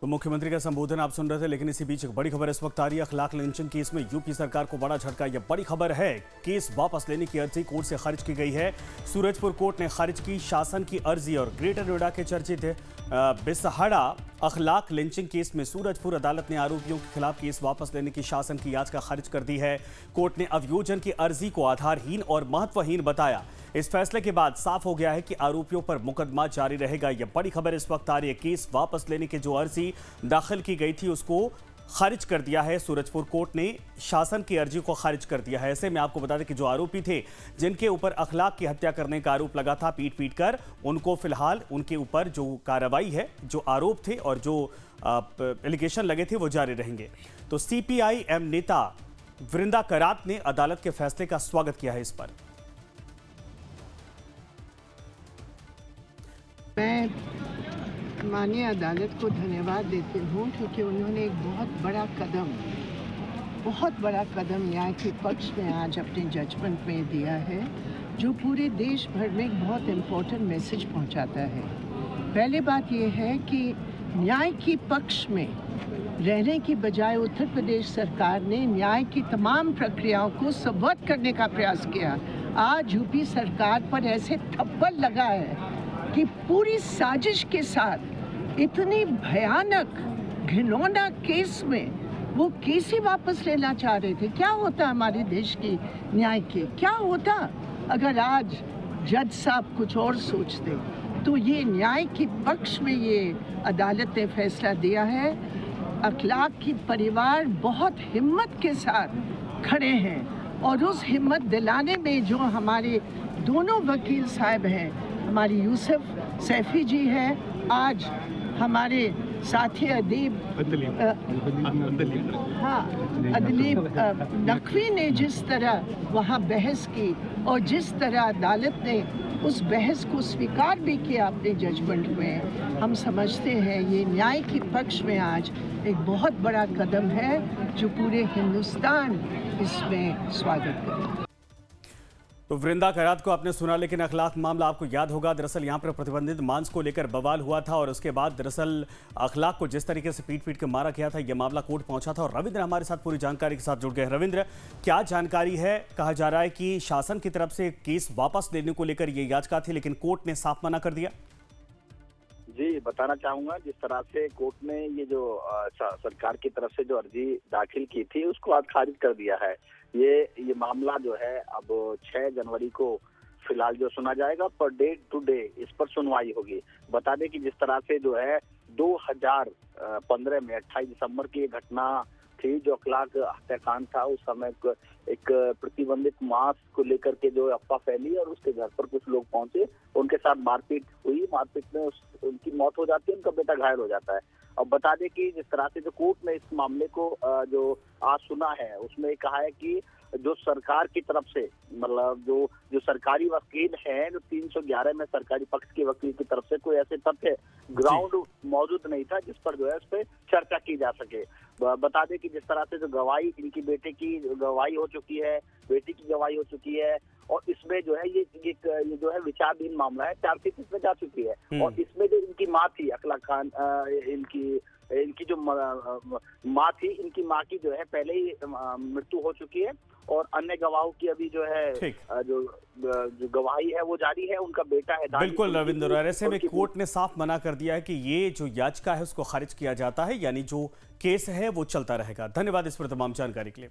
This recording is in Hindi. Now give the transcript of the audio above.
तो मुख्यमंत्री का संबोधन आप सुन रहे थे, लेकिन इसी बीच एक बड़ी खबर इस वक्त आ रही है। अखलाक लिंचिंग केस में यूपी सरकार को बड़ा झटका। यह बड़ी खबर है, केस वापस लेने की अर्जी कोर्ट से खारिज की गई है। सूरजपुर कोर्ट ने खारिज की शासन की अर्जी। और ग्रेटर नोएडा के चर्चित बिसहाड़ा अखलाक लिंचिंग केस में सूरजपुर अदालत ने आरोपियों के खिलाफ केस वापस लेने की शासन की याचिका खारिज कर दी है। कोर्ट ने अभियोजन की अर्जी को आधारहीन और महत्वहीन बताया। इस फैसले के बाद साफ हो गया है कि आरोपियों पर मुकदमा जारी रहेगा। यह बड़ी खबर इस वक्त आ रही है। केस वापस लेने की जो अर्जी दाखिल की गई थी उसको खारिज कर दिया है सूरजपुर कोर्ट ने। शासन की अर्जी को खारिज कर दिया है। ऐसे में आपको बता दें कि जो आरोपी थे, जिनके ऊपर अखलाक की हत्या करने का आरोप लगा था पीट कर, उनको फिलहाल उनके ऊपर जो कार्रवाई है, जो आरोप थे और जो एलिगेशन लगे थे वो जारी रहेंगे। तो सीपीआई-एम नेता वृंदा करात ने अदालत के फैसले का स्वागत किया है। इस पर मैं माननीय अदालत को धन्यवाद देती हूँ, क्योंकि उन्होंने एक बहुत बड़ा कदम न्याय के पक्ष में आज अपने जजमेंट में दिया है, जो पूरे देश भर में एक बहुत इम्पोर्टेंट मैसेज पहुँचाता है। पहले बात यह है कि न्याय के पक्ष में रहने की बजाय उत्तर प्रदेश सरकार ने न्याय की तमाम प्रक्रियाओं को सबवर्ट करने का प्रयास किया। आज यूपी सरकार पर ऐसे थप्पड़ लगा है कि पूरी साजिश के साथ इतनी भयानक घिनौना केस में वो केस ही वापस लेना चाह रहे थे। क्या होता हमारे देश की न्याय के, क्या होता अगर आज जज साहब कुछ और सोचते। तो ये न्याय के पक्ष में ये अदालत ने फैसला दिया है। अखलाक की परिवार बहुत हिम्मत के साथ खड़े हैं, और उस हिम्मत दिलाने में जो हमारे दोनों वकील साहब हैं, हमारी यूसुफ सैफी जी है, आज हमारे साथी अदीब नकवी ने जिस तरह वहाँ बहस की और जिस तरह अदालत ने उस बहस को स्वीकार भी किया अपने जजमेंट में, हम समझते हैं ये न्याय के पक्ष में आज एक बहुत बड़ा कदम है, जो पूरे हिंदुस्तान इसमें स्वागत करे। तो वृंदा करात को आपने सुना, लेकिन अखलाक मामला आपको याद होगा। दरअसल यहाँ पर प्रतिबंधित मांस को लेकर बवाल हुआ था, और उसके बाद दरअसल अखलाक को जिस तरीके से पीट के मारा गया था, यह मामला कोर्ट पहुंचा था। और रविंद्र हमारे साथ पूरी जानकारी के साथ जुड़ गए। रविंद्र, क्या जानकारी है? कहा जा रहा है कि शासन की तरफ से केस वापस लेने को लेकर ये याचिका थी, लेकिन कोर्ट ने साफ मना कर दिया। जी, बताना चाहूंगा, जिस तरह से कोर्ट ने ये जो सरकार की तरफ से जो अर्जी दाखिल की थी उसको आज खारिज कर दिया है। ये मामला जो है अब 6 जनवरी को फिलहाल जो सुना जाएगा, पर डे टू डे इस पर सुनवाई होगी। बता दें कि जिस तरह से जो है 2015 में 28 दिसंबर की ये घटना थी, जो अखलाक हत्याकांड था, उस समय एक प्रतिबंधित मांस को लेकर के जो अफवाह फैली और उसके घर पर कुछ लोग पहुंचे, उनके साथ मारपीट हुई। मारपीट में उनकी मौत हो जाती है, उनका बेटा घायल हो जाता है। अब बता दें कि जिस तरह से जो कोर्ट ने इस मामले को जो आज सुना है, उसमें कहा है कि जो सरकार की तरफ से, मतलब जो सरकारी वकील हैं, जो 311 में सरकारी पक्ष के वकील की तरफ से कोई ऐसे तथ्य ग्राउंड मौजूद नहीं था जिस पर जो है उस पर चर्चा की जा सके। बता दें कि जिस तरह से जो गवाही, इनकी बेटे की गवाही हो चुकी है, बेटी की गवाही हो चुकी है, और इसमें जो है ये जो है विचाराधीन मामला है, चार्जशीट इसमें जा चुकी है। और इसमें जो इनकी माँ थी अखलाक खान, इनकी जो माँ थी, इनकी माँ की जो है पहले ही मृत्यु हो चुकी है, और अन्य गवाहों की अभी जो है जो गवाही है वो जारी है। उनका बेटा है। बिल्कुल रविंद्र, और ऐसे में कोर्ट ने साफ मना कर दिया है कि ये जो याचिका है उसको खारिज किया जाता है, यानी जो केस है वो चलता रहेगा। धन्यवाद इस पर तमाम जानकारी के लिए।